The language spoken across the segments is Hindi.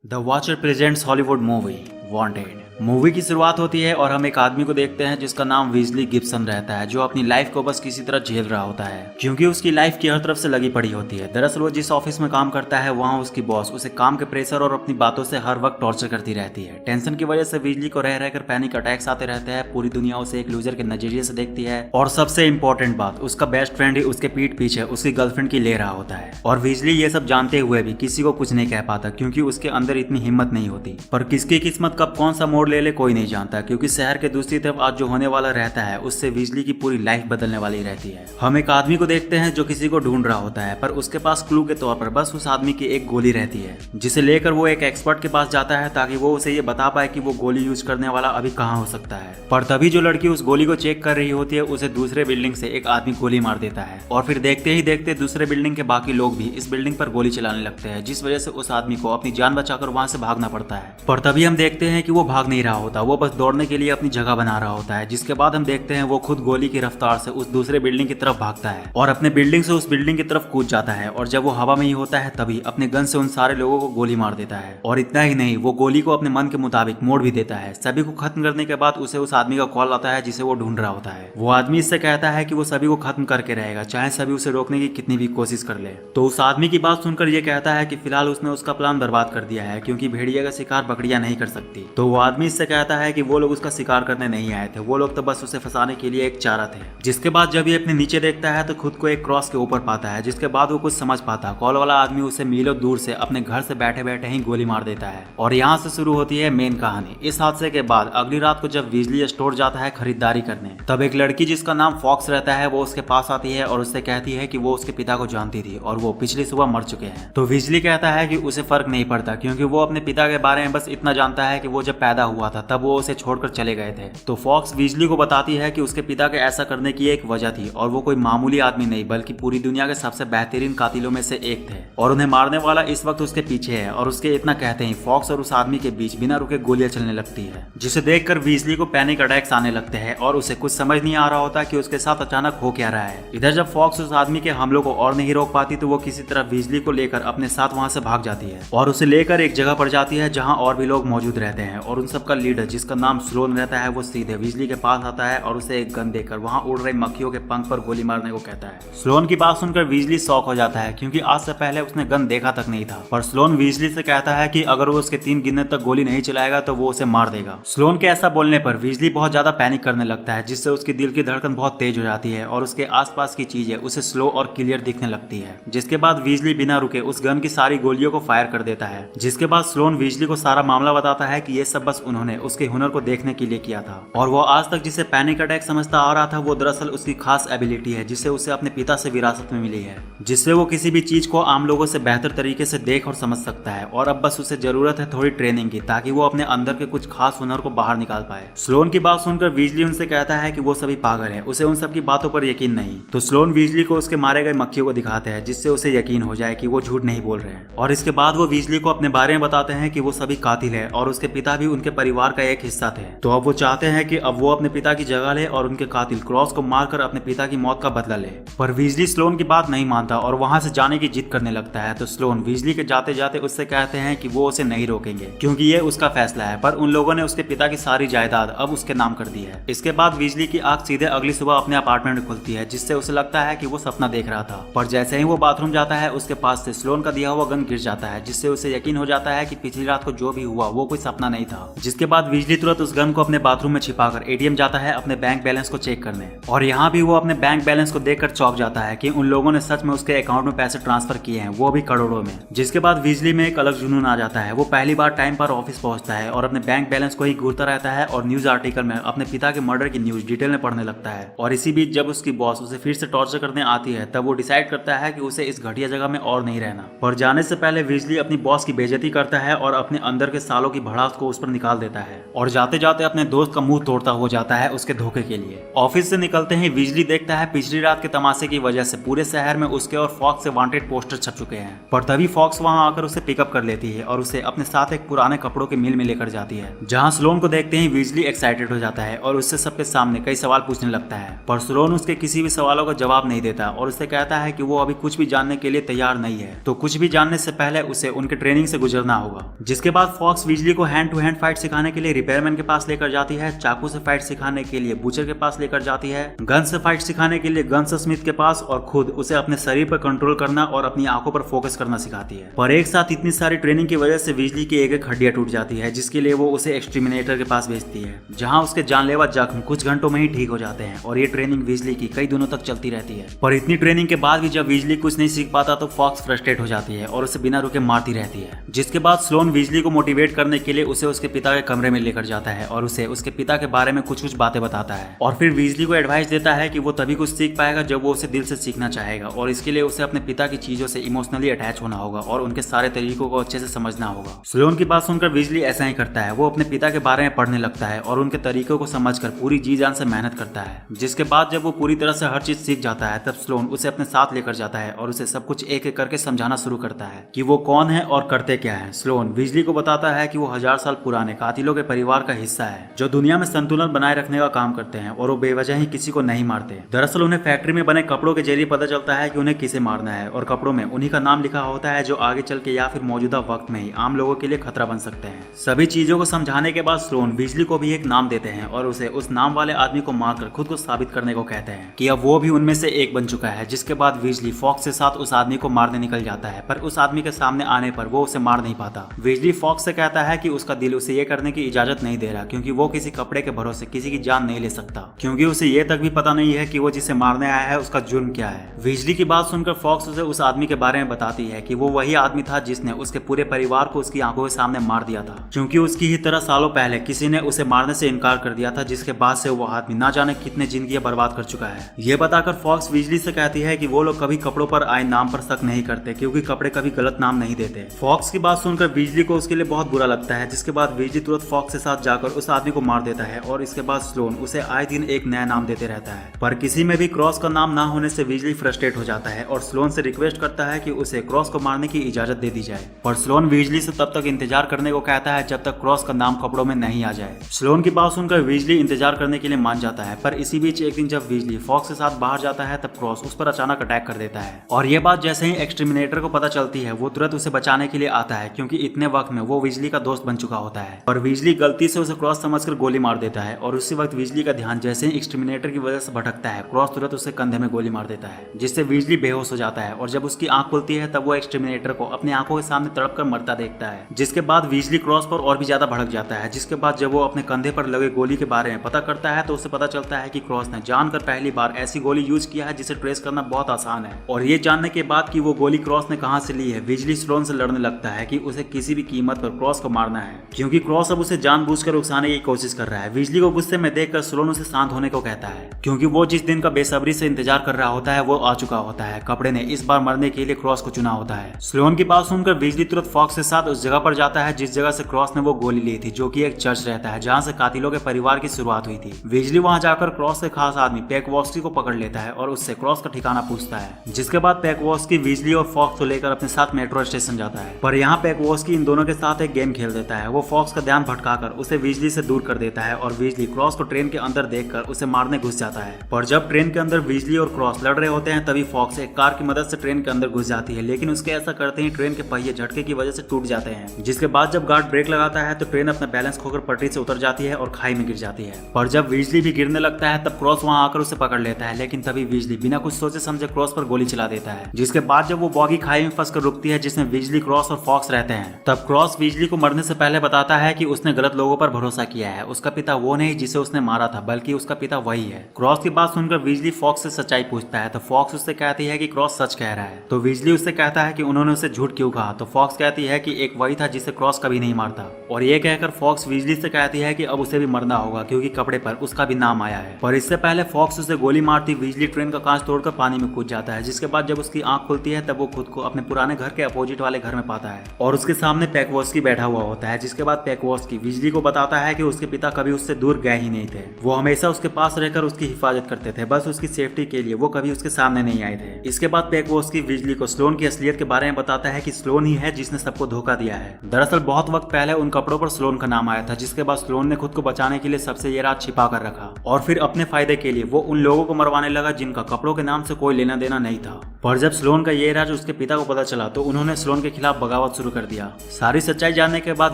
The watcher presents Hollywood movie wanted. Movie की शुरुआत होती है और हम एक आदमी को देखते हैं जिसका नाम वीजली गिब्सन रहता है, जो अपनी लाइफ को बस किसी तरह झेल रहा होता है क्योंकि उसकी लाइफ की हर तरफ से लगी पड़ी होती है। दरअसल वो जिस ऑफिस में काम करता है वहाँ उसकी बॉस उसे काम के प्रेशर और अपनी बातों से हर वक्त टॉर्चर करती रहती है। टेंशन की वजह से वीजली को रह रहकर पैनिक अटैक्स आते रहते हैं। पूरी दुनिया उसे एक लूजर के नजरिए से देखती है और सबसे इंपॉर्टेंट बात, उसका बेस्ट फ्रेंड ही उसके पीठ पीछे उसकी गर्लफ्रेंड की ले रहा होता है। और वीजली ये सब जानते हुए भी किसी को कुछ नहीं कह पाता क्योंकि उसके अंदर इतनी हिम्मत नहीं होती। पर किसकी किस्मत कब कौन सा मोड़ ले ले कोई नहीं जानता, क्योंकि शहर के दूसरी तरफ आज जो होने वाला रहता है उससे वीजली की पूरी लाइफ बदलने वाली रहती है। हम एक आदमी को देखते हैं जो किसी को ढूंढ रहा होता है, पर उसके पास क्लू के तौर पर बस उस आदमी की एक गोली रहती है, जिसे लेकर वो एक एक्सपर्ट के पास जाता है ताकि वो उसे ये बता पाए कि वो गोली यूज करने वाला अभी कहाँ हो सकता है। पर तभी जो लड़की उस गोली को चेक कर रही होती है उसे दूसरे बिल्डिंग से एक आदमी गोली मार देता है और फिर देखते ही देखते दूसरे बिल्डिंग के बाकी लोग भी इस बिल्डिंग पर गोली चलाने लगते हैं, जिस वजह से उस आदमी को अपनी जान बचाकर वहां से भागना पड़ता है। पर तभी हम देखते हैं कि वो भाग नहीं रहा होता, वो बस दौड़ने के लिए अपनी जगह बना रहा होता है। जिसके बाद हम देखते हैं वो खुद गोली की रफ्तार से उस दूसरे बिल्डिंग की तरफ भागता है और अपने बिल्डिंग से उस बिल्डिंग की तरफ कूद जाता है। और जब वो हवा में ही होता है तभी अपने गन से उन सारे लोगों को गोली मार देता है। और इतना ही नहीं, वो गोली को अपने मन के मुताबिक मोड़ भी देता है। सभी को खत्म करने के बाद उसे उस आदमी का कॉल आता है जिसे वो ढूंढ रहा होता है। वो आदमी इससे कहता है कि वो सभी को खत्म करके रहेगा, चाहे सभी उसे रोकने की कितनी भी कोशिश कर ले। तो उस आदमी की बात सुनकर ये कहता है कि फिलहाल उसने उसका प्लान बर्बाद कर दिया है क्योंकि भेड़िया का शिकार बकरियां नहीं कर सकती। तो वो आदमी इससे कहता है कि वो लोग उसका शिकार करने नहीं आए थे, वो लोग तो बस उसे फंसाने के लिए एक चारा थे। जिसके बाद जब ये अपने नीचे देखता है तो खुद को एक क्रॉस के ऊपर पाता है, जिसके बाद वो कुछ समझ पाता। कॉल वाला आदमी उसे मीलों दूर से अपने घर से बैठे बैठे ही गोली मार देता है। और यहाँ से शुरू होती है मेन कहानी। इस हादसे के बाद अगली रात को जब वीजली स्टोर जाता है खरीदारी करने, तब एक लड़की जिसका नाम फॉक्स रहता है वो उसके पास आती है और उससे कहती है कि वो उसके पिता को जानती थी और वो पिछली सुबह मर चुके हैं। तो वीजली कहता है कि उसे फर्क नहीं पड़ता क्योंकि वो अपने पिता के बारे में बस इतना जानता है कि वो जब पैदा हुआ था तब वो उसे छोड़कर चले गए थे। तो फॉक्स वीजली को बताती है कि उसके पिता के ऐसा करने की एक वजह थी और वो कोई मामूली आदमी नहीं बल्कि पूरी दुनिया के सबसे बेहतरीन कातिलों में से एक थे और उन्हें मारने वाला इस वक्त उसके पीछे है। और उसके इतना कहते ही फॉक्स और उस आदमी के बीच बिना रुके गोलियां चलने लगती है, जिसे देखकर वीजली को पैनिक अटैक्स आने लगते हैं और उसे कुछ समझ नहीं आ रहा होता कि उसके साथ अचानक हो क्या रहा है। इधर जब फॉक्स उस आदमी के हमलों को और नहीं रोक पाती तो वो किसी तरह वीजली को लेकर अपने साथ वहां से भाग जाती है और उसे लेकर एक जगह पर जाती है जहां और भी लोग मौजूद रहते हैं। और उन सबका लीडर जिसका नाम स्लोन रहता है वो सीधे वीजली के पास आता है और उसे एक गन देकर वहां उड़ रही मक्खियों के पंख पर गोली मारने को कहता है। स्लोन की बात सुनकर वीजली शॉक हो जाता है क्योंकि आज से पहले उसने गन देखा तक नहीं था। पर स्लोन वीजली से कहता है कि अगर वो उसके 3 गिनने तक गोली नहीं चलाएगा तो वो उसे मार देगा। स्लोन के ऐसा बोलने पर वीजली बहुत ज्यादा पैनिक करने लगता है, जिससे उसकी दिल की धड़कन बहुत तेज हो जाती है और उसके आसपास की चीजें उसे स्लो और क्लियर दिखने लगती है। जिसके बाद वीजली बिना रुके उस गन की सारी गोलियों को फायर कर देता है। जिसके बाद स्लोन वीजली को सारा मामला बताता है कि ये सब बस उन्होंने उसके हुनर को देखने के लिए किया था और वो आज तक जिसे पैनिक अटैक समझता आ रहा था वो दरअसल उसकी खास एबिलिटी है जिसे उसे अपने पिता से विरासत में मिली है, जिससे वो किसी भी चीज को आम लोगों से बेहतर तरीके से देख और समझ सकता है। और अब बस उसे जरूरत है थोड़ी ट्रेनिंग की ताकि वो अपने अंदर के कुछ खास हुनर को बाहर निकाल पाए। स्लोन की बात सुनकर वीजली उनसे कहता है कि वो सभी पागल है, उसे उन सब की बातों पर यकीन नहीं। तो स्लोन वीजली को उसके मारे गए मक्खियों को दिखाते हैं जिससे उसे यकीन हो जाए कि वो झूठ नहीं बोल रहे हैं। और इसके बाद वो वीजली को अपने बारे में बताते हैं कि वो सभी कातिल है और उसके पिता भी उनके परिवार का एक हिस्सा थे। तो अब वो चाहते हैं कि अब वो अपने पिता की जगह ले और उनके कातिल क्रॉस को मारकर अपने पिता की मौत का बदला ले। पर वीजली स्लोन की बात नहीं मानता और वहां से जाने की जिद करने लगता है। तो स्लोन वीजली के जाते जाते उससे कहते हैं कि वो उसे नहीं रोकेंगे क्योंकि ये उसका फैसला है। पर उन लोगों ने उसके पिता की सारी जायदाद अब उसके नाम कर दी है। इसके बाद वीजली की आंख सीधे अगली सुबह अपने अपार्टमेंट में खुलती है, जिससे उसे लगता है कि वो सपना देख रहा था। पर जैसे ही वो बाथरूम जाता है उसके पास से स्लोन का दिया हुआ गन गिर जाता है, जिससे उसे यकीन हो जाता है कि पिछली रात को जो भी हुआ वो कोई सपना नहीं था। जिसके बाद वीजली तुरंत उस गन को अपने बाथरूम में छिपाकर एटीएम जाता है अपने बैंक बैलेंस को चेक करने। और यहाँ भी वो अपने बैंक बैलेंस को देखकर चौंक जाता है कि उन लोगों ने सच में उसके अकाउंट में पैसे ट्रांसफर किए हैं, वो भी करोड़ों में। जिसके बाद वीजली में एक अलग जुनून आ जाता है। वो पहली बार टाइम पर ऑफिस पहुंचता है और अपने बैंक बैलेंस को ही घूरता रहता है और न्यूज आर्टिकल में अपने पिता के मर्डर की न्यूज डिटेल में पढ़ने लगता है। और इसी बीच जब उसकी बॉस उसे फिर से टॉर्चर करने आती है तब वो डिसाइड करता है कि उसे इस घटिया जगह में और नहीं रहना। पर जाने से पहले वीजली अपनी बॉस की बेइज्जती करता है और अपने अंदर के सालों की भड़ास को उस पर निकाल देता है और जाते जाते अपने दोस्त का मुंह तोड़ता हो जाता है उसके धोखे के लिए। ऑफिस से निकलते ही वीजली देखता है पिछली रात के तमाशे की वजह से पूरे शहर में उसके और फॉक्स से वांटेड पोस्टर छप चुके हैं। पर तभी फॉक्स वहां आकर उसे पिकअप कर लेती है और उसे अपने साथ एक पुराने कपड़ों के मिल में लेकर जाती है, जहां स्लोन को देखते ही वीजली एक्साइटेड हो जाता है और उससे सबके सामने कई सवाल पूछने लगता है। पर स्लोन उसके किसी भी सवालों का जवाब नहीं देता और उससे कहता है कि वो अभी कुछ भी जानने के लिए तैयार नहीं है, तो कुछ भी जानने से पहले उसे उनके ट्रेनिंग से गुजरना होगा। जिसके बाद फॉक्स वीजली को हैंड टू हैंड फाइट सिखाने के लिए रिपेयरमैन के पास लेकर जाती है, चाकू से फाइट सिखाने के लिए बूचर के पास लेकर जाती है, गन से फाइट सिखाने के लिए गन्स स्मिथ के पास और खुद उसे अपने शरीर पर कंट्रोल करना और अपनी आंखों पर फोकस करना सिखाती है। पर एक साथ इतनी सारी ट्रेनिंग की वजह से वीजली की एक हड्डियां टूट जाती है, जिसके लिए वो उसे एक्सटर्मिनेटर के पास भेजती है, जहां उसके जानलेवा जख्म कुछ घंटों में ही ठीक हो जाते हैं और ये ट्रेनिंग वीजली की कई दिनों तक चलती रहती है। पर इतनी ट्रेनिंग के बाद भी जब वीजली कुछ नहीं सीख पाता तो फॉक्स फ्रस्ट्रेट हो जाती है और उसे बिना रुके मारती रहती है। जिसके बाद स्लोन वीजली को मोटिवेट करने के लिए उसे उसके पिता के कमरे में लेकर जाता है और उसे उसके पिता के बारे में कुछ बातें बताता है और फिर वीजली को एडवाइस देता है कि वो तभी कुछ सीख पाएगा जब वो उसे दिल से सीखना चाहेगा और इसके लिए उसे अपने पिता की चीजों से इमोशनली अटैच होना होगा और उनके सारे तरीकों को अच्छे से समझना होगा। स्लोन की बात सुनकर वीजली ऐसा ही करता है, वो अपने पिता के बारे में पढ़ने लगता है और उनके तरीकों को समझकर पूरी जी जान से मेहनत करता है। जिसके बाद जब वो पूरी तरह से हर चीज सीख जाता है तब स्लोन उसे अपने साथ लेकर जाता है और उसे सब कुछ एक एक करके समझाना शुरू करता है कि वो कौन है और करते क्या है। स्लोन वीजली को बताता है कि वो 1000 साल पुराने कातिलों के परिवार का हिस्सा है जो दुनिया में संतुलन बनाए रखने का काम करते हैं और वो बेवजह ही किसी को नहीं मारते। दरअसल उन्हें फैक्ट्री में बने कपड़ों के जरिए पता चलता है कि उन्हें किसे मारना है और कपड़ों में उन्हीं का नाम लिखा होता है जो आगे चल के या फिर मौजूदा वक्त में ही आम लोगों के लिए खतरा बन सकते हैं। सभी चीजों को समझाने के बाद स्लोन वीजली को भी एक नाम देते हैं और उसे उस नाम वाले आदमी को मारकर खुद को साबित करने को कहते हैं कि अब वो भी उनमें से एक बन चुका है। जिसके बाद वीजली फॉक्स के साथ उस आदमी को मारने निकल जाता है, पर उस आदमी के सामने आने पर वो उसे मार नहीं पाता। वीजली फॉक्स से कहता है कि उसका दिल उसे ये करने की इजाजत नहीं दे रहा क्योंकि वो किसी कपड़े के भरोसे किसी की जान नहीं ले सकता, क्योंकि उसे ये तक भी पता नहीं है कि वो जिसे मारने आया है उसका जुर्म क्या है। वीजली की बात सुनकर फॉक्स उसे उस आदमी के बारे में बताती है कि वो वही आदमी था जिसने उसके पूरे परिवार को उसकी आंखों के सामने मार दिया था, क्योंकि उसकी ही तरह सालों पहले किसी ने उसे मारने से इनकार कर दिया था, जिसके बाद से वो आदमी ना जाने कितने जिंदगी बर्बाद कर चुका है। ये बताकर फॉक्स वीजली से कहती है कि वो लोग कभी कपड़ों पर आए नाम पर शक नहीं करते क्योंकि कपड़े कभी गलत नाम नहीं देते। फॉक्स की बात सुनकर वीजली को उसके लिए बहुत बुरा लगता है, जिसके बाद वीजली तुरंत फॉक्स के साथ जाकर उस आदमी को मार देता है और इसके बाद स्लोन उसे आए दिन एक नया नाम देते रहता है। पर किसी में भी क्रॉस का नाम ना होने से वीजली फ्रस्ट्रेट हो जाता है और स्लोन से रिक्वेस्ट करता है कि उसे क्रॉस को मारने की इजाजत दे दी जाए। पर स्लोन वीजली से तब तक इंतजार करने को कहता है जब तक क्रॉस का नाम कपड़ों में नहीं आ जाए। स्लोन की बात सुनकर वीजली इंतजार करने के लिए मान जाता है, पर इसी बीच एक दिन जब वीजली फॉक्स के साथ बाहर जाता है तब क्रॉस उस पर अचानक अटैक कर देता है और ये बात जैसे ही एक्सटर्मिनेटर को पता चलती है वो तुरंत उसे बचाने के लिए आता है, क्योंकि इतने वक्त में वो वीजली का दोस्त बन चुका होता है। और वीजली गलती से उसे क्रॉस समझकर गोली मार देता है और उसी वक्त वीजली का ध्यान जैसे ही एक्सटर्मिनेटर की वजह से भटकता है, क्रॉस तुरंत उसे कंधे में गोली मार देता है, जिससे वीजली बेहोश हो जाता है और जब उसकी आंख खुलती है तब वो एक्सटर्मिनेटर को अपनी आंखों के सामने तड़प कर मरता देखता है। जिसके बाद वीजली क्रॉस पर और भी ज्यादा भड़क जाता है। जिसके बाद जब वो अपने कंधे पर लगे गोली के बारे में पता करता है तो उसे पता चलता है कि क्रॉस ने जानकर पहली बार ऐसी गोली यूज किया है जिसे ट्रेस करना बहुत आसान है। और ये जानने के बाद कि वो गोली क्रॉस ने कहां से ली है, वीजली स्लोन से लड़ने लगता है कि उसे किसी भी कीमत पर क्रॉस को मारना है, क्योंकि क्रॉस अब उसे जानबूझकर उकसाने की कोशिश कर रहा है। वीजली को गुस्से में देखकर स्लोन उसे शांत होने को कहता है, क्योंकि वो जिस दिन का बेसब्री से इंतजार कर रहा होता है वो आ चुका होता है। कपड़े ने इस बार मरने के लिए क्रॉस को चुना होता है। स्लोन की बात सुनकर वीजली तुरंत फॉक्स के साथ उस जगह पर जाता है जिस जगह से क्रॉस ने वो गोली ली थी, जो कि एक चर्च रहता है जहां से कातिलों के परिवार की शुरुआत हुई थी। वीजली वहां जाकर क्रॉस के खास आदमी पैकवॉस्की को पकड़ लेता है और उससे क्रॉस का ठिकाना पूछता है। जिसके बाद पैकवॉस्की वीजली और फॉक्स को लेकर अपने साथ मेट्रो स्टेशन जाता है, पर यहाँ पैकवॉस्की इन दोनों के साथ एक गेम खेल देता है। वो फॉक्स का ध्यान भटकाकर उसे वीजली से दूर कर देता है और वीजली क्रॉस को ट्रेन के अंदर देखकर उसे मारने घुस जाता है। पर जब ट्रेन के अंदर वीजली और क्रॉस लड़ रहे होते हैं तभी फॉक्स एक कार की मदद से ट्रेन के अंदर घुस जाती है, लेकिन उसके ऐसा करते ही ट्रेन के पहिए झटके की वजह से टूट जाते हैं। जिसके बाद जब गार्ड ब्रेक लगाता है तो ट्रेन अपना बैलेंस खोकर पटरी से उतर जाती है और खाई में गिर जाती है। पर जब वीजली भी गिरने लगता है तब क्रॉस वहां आकर उसे पकड़ लेता है, लेकिन तभी वीजली बिना कुछ सोचे समझे क्रॉस पर गोली चला देता है। जिसके बाद जब वो बॉगी खाई में फंसकर रुकती है जिसमें वीजली, क्रॉस और फॉक्स रहते हैं, तब क्रॉस वीजली को मरने से पहले बताता है कि उसने गलत लोगों पर भरोसा किया है। उसका पिता वो नहीं जिसे उसने मारा था, बल्कि उसका पिता वही है। क्रॉस की बात सुनकर वीजली फॉक्स से सच्चाई पूछता है तो फॉक्स उससे कहती है कि क्रॉस सच कह रहा है। तो वीजली उससे कहता है कि उन्होंने उसे झूठ क्यों कहा, तो फॉक्स कहती है कि एक वही था जिसे क्रॉस कभी नहीं मारता। और ये कहकर फॉक्स वीजली से कहती है कि अब उसे भी मरना होगा क्योंकि कपड़े पर उसका भी नाम आया है। पर इससे पहले फॉक्स उसे गोली मारती वीजली ट्रेन का कांच तोड़कर पानी में कूद जाता है। जिसके बाद जब उसकी आंख खुलती है तब वो खुद को अपने पुराने घर के अपोजिट वाले घर में पाता है और उसके सामने पैकवॉस्की बैठा हुआ होता है। जिसके बाद पेकवॉस्की बिजली को बताता है कि उसके पिता कभी उससे दूर गए ही नहीं थे। वो हमेशा उसके पास रहकर उसकी हिफाजत करते थे, बस उसकी सेफ्टी के लिए वो कभी उसके सामने नहीं आए थे। इसके बाद पेकवॉस्की बिजली को स्लोन की असलियत के बारे में बताता है कि स्लोन ही है जिसने सबको धोखा दिया है। दरअसल बहुत वक्त पहले उन कपड़ों पर स्लोन का नाम आया था, जिसके बाद स्लोन ने खुद को बचाने के लिए सबसे ये राज छिपा कर रखा और फिर अपने फायदे के लिए वो उन लोगों को मरवाने लगा जिनका कपड़ों के नाम से कोई लेना देना नहीं था। पर जब स्लोन का ये राज उसके पिता को पता चला तो उन्होंने स्लोन के खिलाफ बगावत शुरू कर दिया। सारी सच्चाई जानने के बाद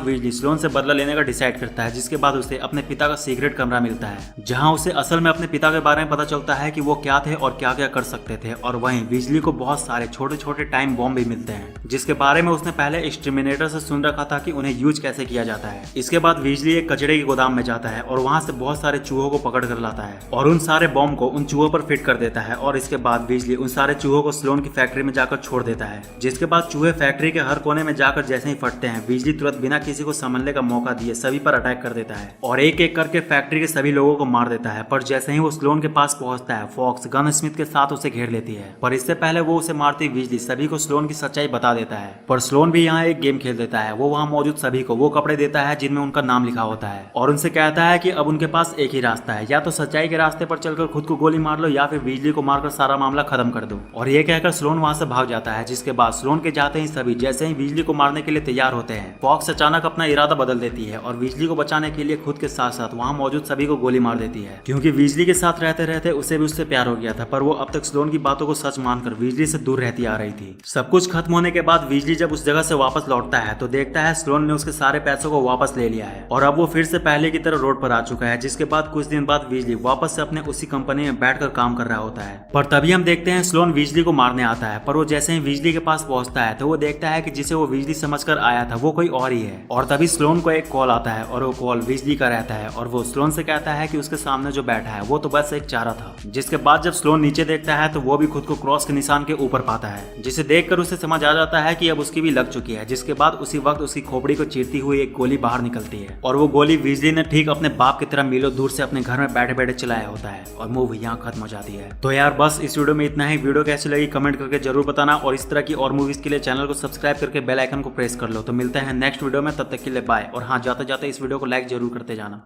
बिजली स्लोन से बदला लेने का डिसाइड करता है, जिसके बाद उसे अपने पिता का सीक्रेट कमरा मिलता है, जहां उसे असल में अपने पिता के बारे में पता चलता है कि वो क्या थे और क्या क्या कर सकते थे। और वहीं बिजली को बहुत सारे छोटे छोटे टाइम बॉम्ब भी मिलते हैं, जिसके बारे में उसने पहले एक्सटरमिनेटर से सुन रखा था कि उन्हें यूज कैसे किया जाता है। इसके बाद बिजली एक कचड़े के गोदाम में जाता है और वहां से बहुत सारे चूहों को पकड़ कर लाता है और उन सारे बॉम्ब को उन चूहों पर फिट कर देता है। और इसके बाद बिजली उन सारे चूहों को स्लोन की फैक्ट्री में जाकर छोड़ देता है, जिसके बाद चूहे फैक्ट्री के हर कोने में जाकर जैसे ही फटते हैं, बिजली तुरंत बिना किसी को संभलने का मौका दिए सभी पर अटैक कर देता है और एक एक करके फैक्ट्री के सभी लोगों को मार देता है। पर जैसे ही वो स्लोन के पास पहुंचता है, फॉक्स गन स्मिथ के साथ उसे घेर लेती है, पर इससे पहले वो उसे मारती बिजली सभी को स्लोन की सच्चाई बता देता है। पर स्लोन भी यहाँ एक गेम खेल देता है। वो वहाँ मौजूद सभी को वो कपड़े देता है जिनमें उनका नाम लिखा होता है और उनसे कहता है कि अब उनके पास एक ही रास्ता है, या तो सच्चाई के रास्ते पर चलकर खुद को गोली मार लो या फिर बिजली को मारकर सारा मामला खत्म कर दो। और ये कहकर स्लोन वहाँ से भाग जाता है, जिसके बाद स्लोन के जाते ही सभी जैसे ही बिजली को मारने के लिए तैयार होते हैं, फॉक्स अचानक अपना इरादा बदल देती है और बिजली को बचाने के लिए खुद के साथ साथ वहाँ मौजूद सभी को गोली मार देती है, क्योंकि बिजली के साथ रहते रहते उसे भी उससे प्यार हो गया था। पर वो अब तक स्लोन की बातों को सच मानकर बिजली से दूर रहती आ रही थी। सब कुछ खत्म होने के बाद बिजली जब उस जगह से वापस लौटता है तो देखता है स्लोन ने उसके सारे पैसों को वापस ले लिया है और अब वो फिर से पहले की तरह रोड पर आ चुका है। जिसके बाद कुछ दिन बाद बिजली वापस से अपने उसी कंपनी में बैठकर काम कर रहा होता है। पर तभी हम देखते हैं स्लोन बिजली को मारने आता है, पर वो जैसे ही बिजली के पास पहुंचता है तो वो देखता है कि जिसे वो बिजली समझकर आया था वो कोई और ही है। और तभी स्लोन को एक कॉल आता है और वो कॉल बिजली का रहता है और वो स्लोन से कहता है कि उसके सामने जो बैठा है वो तो बस एक चारा था। जिसके बाद जब स्लोन नीचे देखता है तो वो भी खुद को क्रॉस के निशान के ऊपर पाता है, जिसे देखकर उसे समझ आ जाता है कि अब उसकी भी लग चुकी है। जिसके बाद उसी वक्त उसकी खोपड़ी को चीरती हुई एक गोली बाहर निकलती है और वो गोली बिजली ने ठीक अपने बाप की तरह मीलों दूर से अपने घर में बैठे बैठे चलाया होता है और मूवी यहाँ खत्म हो जाती है। तो यार बस इस वीडियो में इतना ही। वीडियो कैसी लगी कमेंट करके जरूर बताना और इस तरह की और मूवीज के लिए चैनल को सब्सक्राइब करके बेल आइकन को प्रेस कर लो। तो मिलते हैं नेक्स्ट वीडियो में, तब तक के लिए बाय। और हाँ, जाते जाते इस वीडियो को लाइक जरूर करते जाना।